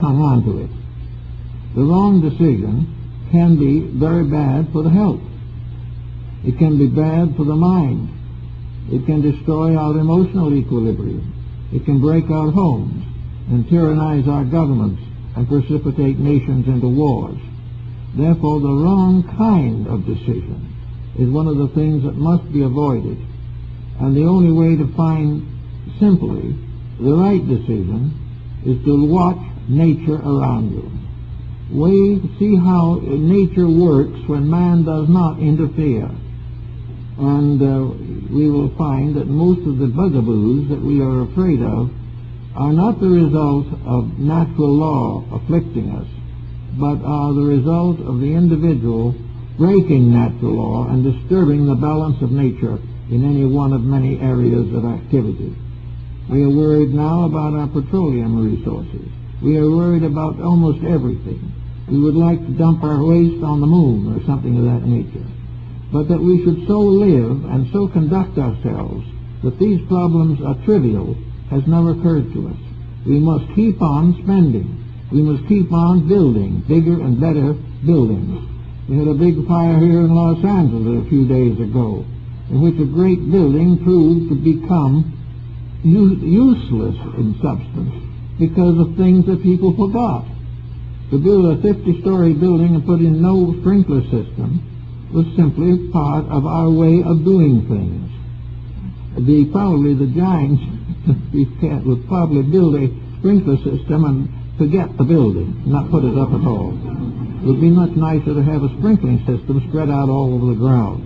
hung on to it. The wrong decision can be very bad for the health. It can be bad for the mind. It can destroy our emotional equilibrium. It can break our homes and tyrannize our governments and precipitate nations into wars. Therefore, the wrong kind of decision is one of the things that must be avoided. And the only way to find simply the right decision is to watch nature around you. See how nature works when man does not interfere. And we will find that most of the bugaboos that we are afraid of are not the result of natural law afflicting us, but are the result of the individual breaking natural law and disturbing the balance of nature in any one of many areas of activity. We are worried now about our petroleum resources. We are worried about almost everything. We would like to dump our waste on the moon or something of that nature. But that we should so live and so conduct ourselves that these problems are trivial has never occurred to us. We must keep on spending. We must keep on building bigger and better buildings. We had a big fire here in Los Angeles a few days ago, in which a great building proved to become useless in substance because of things that people forgot. To build a 50-story building and put in no sprinkler system was simply part of our way of doing things. Probably the giants would probably build a sprinkler system and forget the building, not put it up at all. It would be much nicer to have a sprinkling system spread out all over the ground.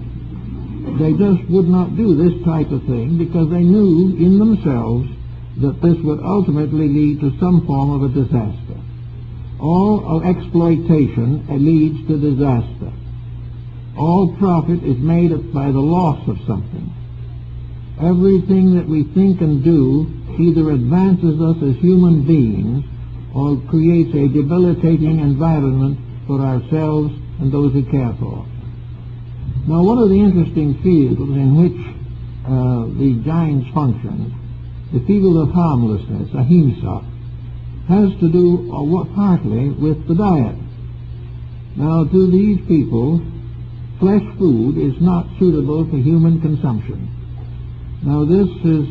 They just would not do this type of thing because they knew in themselves that this would ultimately lead to some form of a disaster. All exploitation leads to disaster. All profit is made by the loss of something. Everything that we think and do either advances us as human beings or creates a debilitating environment for ourselves and those we care for. Now, one of the interesting fields in which the giants function, the field of harmlessness, Ahimsa, has to do partly with the diet. Now, to these people, flesh food is not suitable for human consumption. Now, this is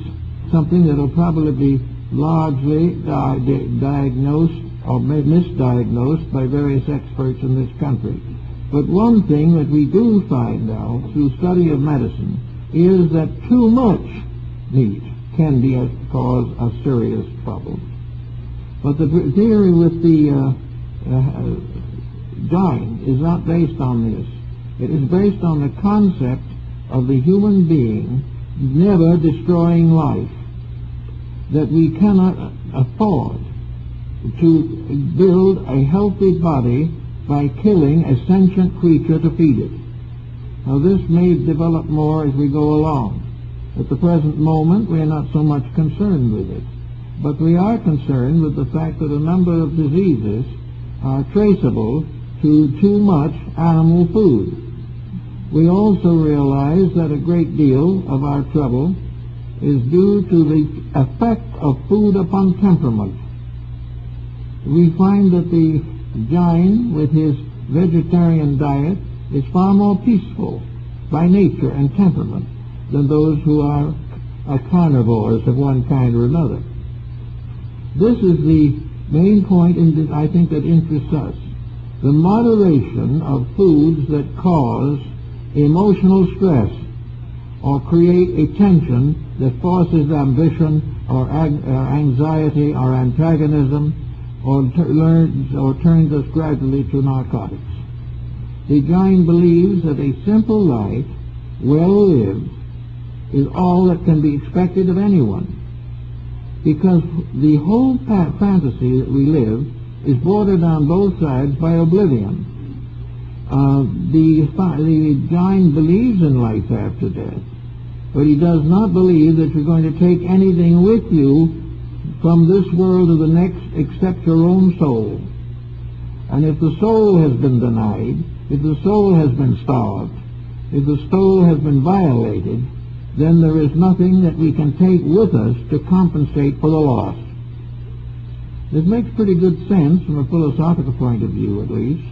something that will probably be largely diagnosed or misdiagnosed by various experts in this country. But one thing that we do find out through study of medicine is that too much meat can be a cause of serious trouble. But the theory with the giant is not based on this. It is based on the concept of the human being never destroying life, that we cannot afford to build a healthy body by killing a sentient creature to feed it. Now, this may develop more as we go along. At the present moment, we are not so much concerned with it, but we are concerned with the fact that a number of diseases are traceable to too much animal food. We also realize that a great deal of our trouble is due to the effect of food upon temperament. We find that the giant, with his vegetarian diet, is far more peaceful by nature and temperament than those who are carnivores of one kind or another. This is the main point I think that interests us. The moderation of foods that cause emotional stress or create a tension that forces ambition or anxiety or antagonism or turns us gradually to narcotics. The giant believes that a simple life, well lived, is all that can be expected of anyone, because the whole fantasy that we live is bordered on both sides by oblivion. The giant believes in life after death, but he does not believe that you're going to take anything with you from this world to the next except your own soul. And if the soul has been denied, if the soul has been starved, if the soul has been violated, then there is nothing that we can take with us to compensate for the loss. This makes pretty good sense from a philosophical point of view, at least.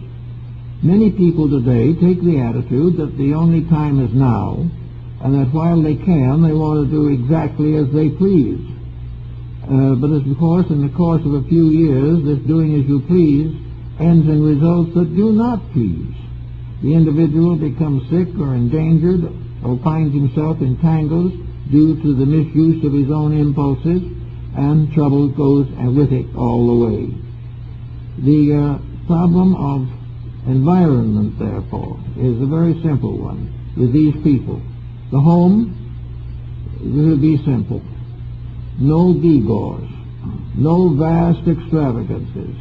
Many people today take the attitude that the only time is now, and that while they can, they want to do exactly as they please. But of course, in the course of a few years, this doing as you please ends in results that do not please. The individual becomes sick or endangered, or finds himself in tangles due to the misuse of his own impulses, and trouble goes with it all the way. The problem of environment, therefore, is a very simple one with these people. The home will be simple. No gewgaws, no vast extravagances,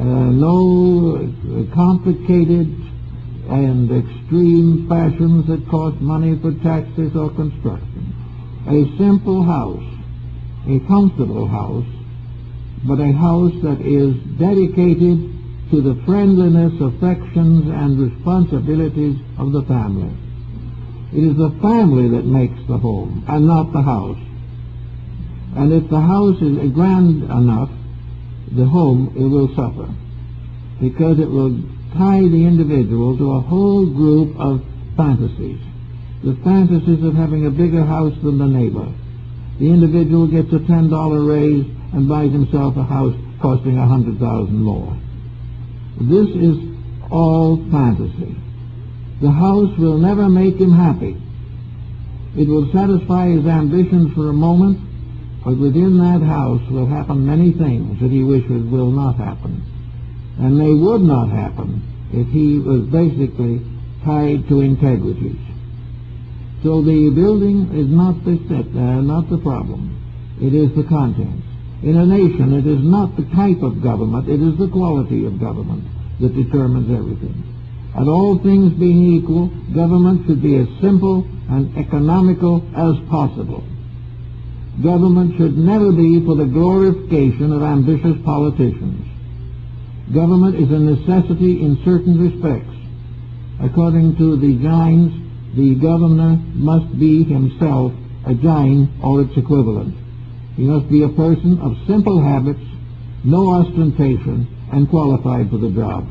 no complicated and extreme fashions that cost money for taxes or construction. A simple house, a comfortable house, but a house that is dedicated to the friendliness, affections, and responsibilities of the family. It is the family that makes the home, and not the house. And if the house is grand enough, the home, it will suffer, because it will tie the individual to a whole group of fantasies. The fantasies of having a bigger house than the neighbor. The individual gets a $10 raise and buys himself a house costing $100,000 more. This is all fantasy. The house will never make him happy. It will satisfy his ambitions for a moment, but within that house will happen many things that he wishes will not happen. And they would not happen if he was basically tied to integrities. So the building is not the problem. It is the contents. In a nation, it is not the type of government, it is the quality of government that determines everything. And all things being equal, government should be as simple and economical as possible. Government should never be for the glorification of ambitious politicians. Government is a necessity in certain respects. According to the Jains, the governor must be himself a Jain or its equivalent. He must be a person of simple habits, no ostentation, and qualified for the job.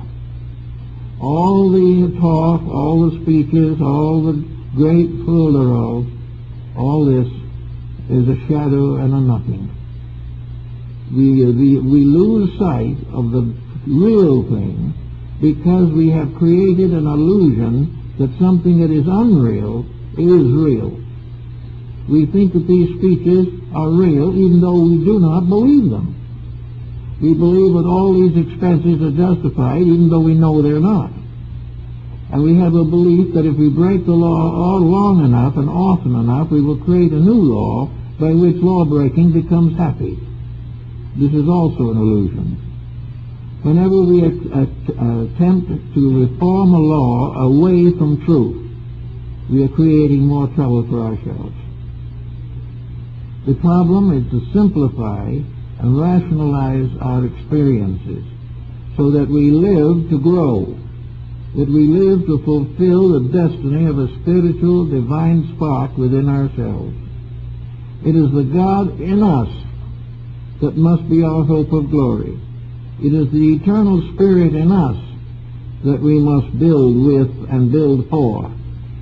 All the talk, all the speeches, all the great Trilaterals, all this is a shadow and a nothing. We lose sight of the real thing because we have created an illusion that something that is unreal is real. We think that these speeches are real even though we do not believe them. We believe that all these expenses are justified even though we know they're not. And we have a belief that if we break the law all long enough and often enough, we will create a new law by which law-breaking becomes happy. This is also an illusion. Whenever we attempt to reform a law away from truth, we are creating more trouble for ourselves. The problem is to simplify and rationalize our experiences so that we live to grow, that we live to fulfill the destiny of a spiritual divine spark within ourselves. It is the God in us that must be our hope of glory. It is the eternal Spirit in us that we must build with and build for,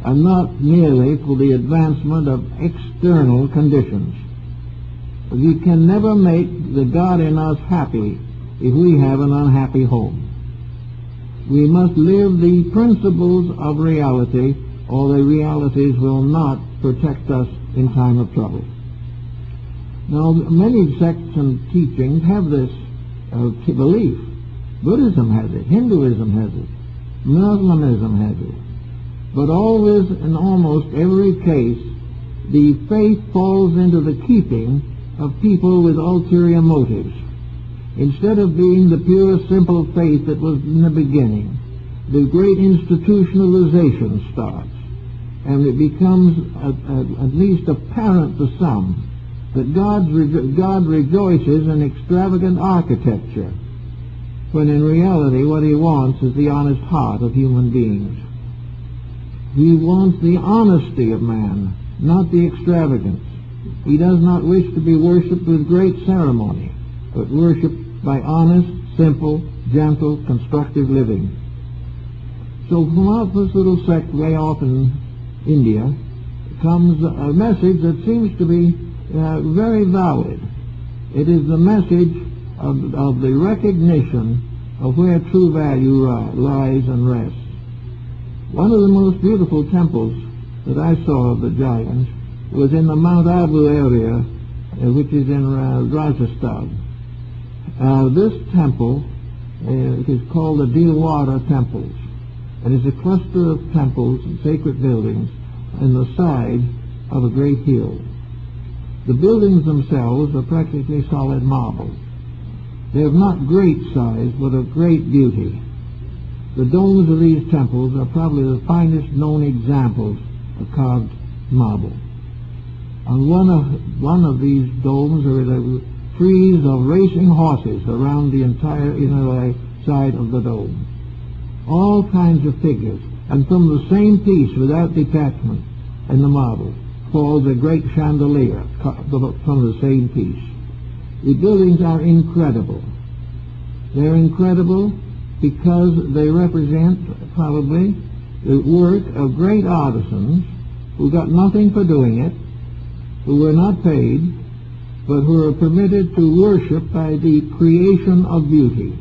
and not merely for the advancement of external conditions. We can never make the God in us happy if we have an unhappy home. We must live the principles of reality, or the realities will not protect us in time of trouble. Now, many sects and teachings have this belief. Buddhism has it, Hinduism has it, Muslimism has it. But always, in almost every case, the faith falls into the keeping of people with ulterior motives. Instead of being the pure, simple faith that was in the beginning, the great institutionalization starts, and it becomes at least apparent to some that God rejoices in extravagant architecture, when in reality what he wants is the honest heart of human beings. He wants the honesty of man, not the extravagance. He does not wish to be worshipped with great ceremony, but worshipped by honest, simple, gentle, constructive living. So from out this little sect way off in India comes a message that seems to be very valid. It is the message of the recognition of where true value lies and rests. One of the most beautiful temples that I saw of the giants was in the Mount Abu area, which is in Rajasthan. This temple is called the Dilwara Temples. It is a cluster of temples and sacred buildings in the side of a great hill. The buildings themselves are practically solid marble. They are not great size, but of great beauty. The domes of these temples are probably the finest known examples of carved marble. On one of these domes there is a frieze of racing horses around the entire inner side of the dome. All kinds of figures, and from the same piece, without detachment, in the marble, falls a great chandelier from the same piece. The buildings are incredible. They're incredible because they represent probably the work of great artisans who got nothing for doing it, who were not paid, but who are permitted to worship by the creation of beauty.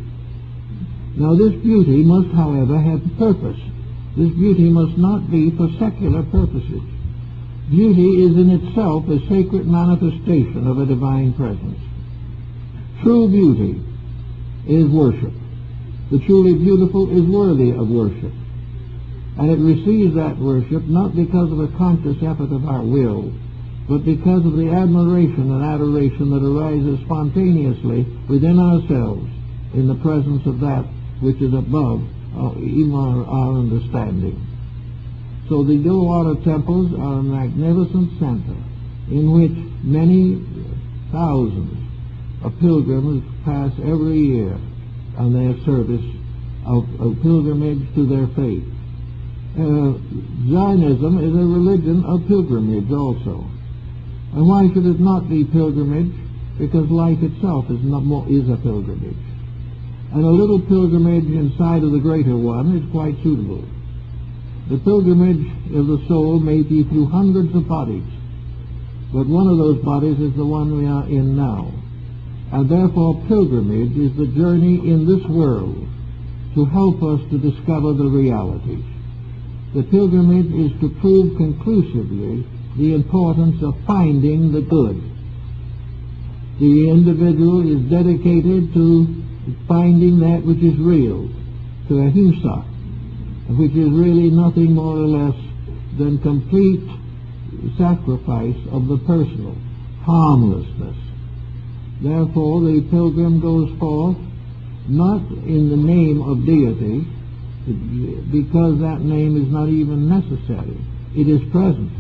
Now this beauty must, however, have purpose. This beauty must not be for secular purposes. Beauty is in itself a sacred manifestation of a divine presence. True beauty is worship. The truly beautiful is worthy of worship. And it receives that worship not because of a conscious effort of our will, but because of the admiration and adoration that arises spontaneously within ourselves in the presence of that which is above even our understanding. So the Dilwara temples are a magnificent center in which many thousands of pilgrims pass every year on their service of pilgrimage to their faith. Zionism is a religion of pilgrimage also. And why should it not be pilgrimage? Because life itself is a pilgrimage. And a little pilgrimage inside of the greater one is quite suitable. The pilgrimage of the soul may be through hundreds of bodies, but one of those bodies is the one we are in now. And therefore pilgrimage is the journey in this world to help us to discover the realities. The pilgrimage is to prove conclusively the importance of finding the good. The individual is dedicated to finding that which is real, to Ahimsa, which is really nothing more or less than complete sacrifice of the personal, harmlessness. Therefore the pilgrim goes forth not in the name of deity, because that name is not even necessary. It is present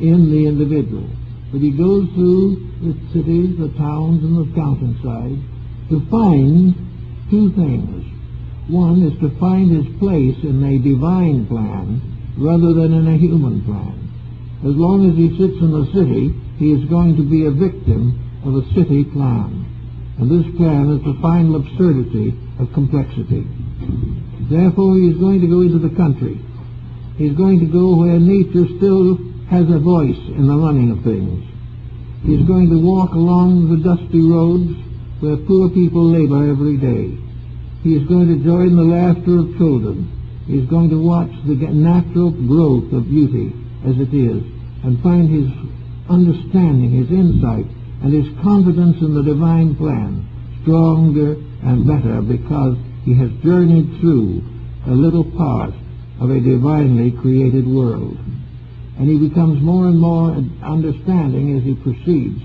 in the individual. But he goes through the cities, the towns, and the mountainside to find two things. One is to find his place in a divine plan rather than in a human plan. As long as he sits in the city, he is going to be a victim of a city plan. And this plan is the final absurdity of complexity. Therefore he is going to go into the country. He is going to go where nature still has a voice in the running of things. He is going to walk along the dusty roads where poor people labor every day. He is going to join the laughter of children. He is going to watch the natural growth of beauty as it is, and find his understanding, his insight, and his confidence in the divine plan stronger and better because he has journeyed through a little part of a divinely created world. And he becomes more and more understanding as he proceeds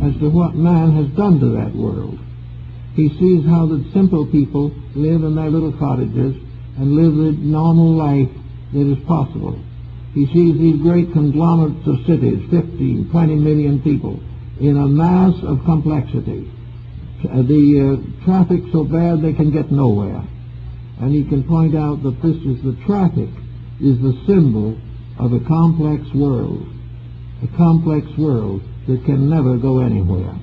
as to what man has done to that world. He sees how the simple people live in their little cottages and live the normal life that is possible. He sees these great conglomerates of cities, 15, 20 million people, in a mass of complexity. The traffic so bad they can get nowhere. And he can point out that this is the traffic is the symbol of a complex world that can never go anywhere.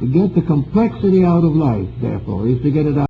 To get the complexity out of life, therefore, is to get it out